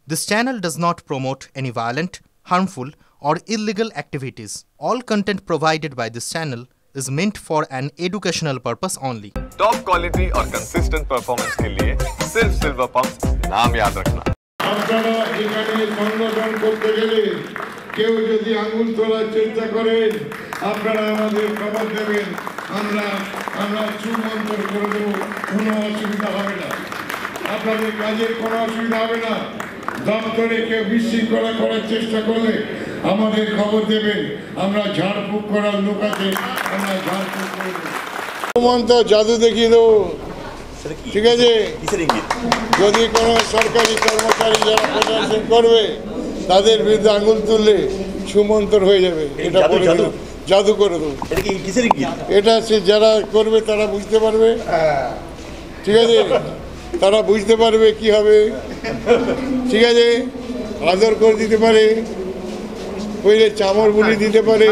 This channel does not promote any violent, harmful, or illegal activities. All content provided by this channel is meant for an educational purpose only. Top quality और consistent performance के लिए सिर्फ silver pump नाम याद रखना। আপনারা এখানে সংগঠন করতে গেলে কেউ যদি আঙুল তোলার চেষ্টা করেন আপনারা আমাদের খবর দেবেন, আমরা সুমন্ত্র করে দেবো, কোনো অসুবিধা হবে না, আপনাদের কাজের কোনো অসুবিধা হবে না। দপ্তরে কেউ বিশৃঙ্খলা করার চেষ্টা করলে আমাদের খবর দেবেন, আমরা ঝাড়ফুঁক করার লোক আছে, আমরা ঝাড়ফুঁক করে দেবো। সুমন্ত্র জাদু দেখিয়ে দেবো, ঠিক আছে? যদি কোনো সরকারি কর্মচারী যারা প্রশাসন করবে তাদের বিরুদ্ধে আঙুল তুললে সুমন্তর হয়ে যাবে, এটা করে দেবো, জাদু করে দেবো। এটা সে যারা করবে তারা বুঝতে পারবে, ঠিক আছে? তারা বুঝতে পারবে কি হবে, ঠিক আছে? আদর করে দিতে পারে, পইলে চামর বুলি দিতে পারে,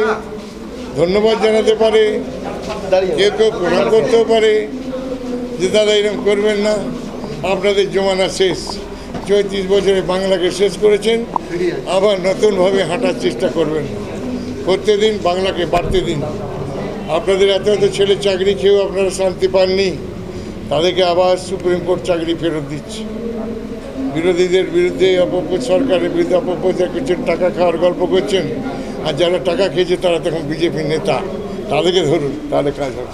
ধন্যবাদ জানাতে পারে, কেউ কেউ প্রণাম করতেও পারে যে দাদা এরকম করবেন না, আপনাদের জমানা শেষ। 34 বছরে বাংলাকে শেষ করেছেন, আবার নতুনভাবে হাঁটার চেষ্টা করবেন, করতে দিন, বাংলাকে বাড়তে দিন। আপনাদের এত এত ছেলে চাকরি খেয়েও আপনারা শান্তি পাননি, তাদেরকে আবার সুপ্রিম কোর্ট চাকরি ফেরত দিচ্ছে। বিরোধীদের বিরুদ্ধে সরকারের বিরুদ্ধে অপপ্রচার করছেন, টাকা খাওয়ার গল্প করছেন, আর যারা টাকা খেয়েছে তারা তখন বিজেপি নেতা, তাদেরকে ধরুন, তাহলে কাজ হবে।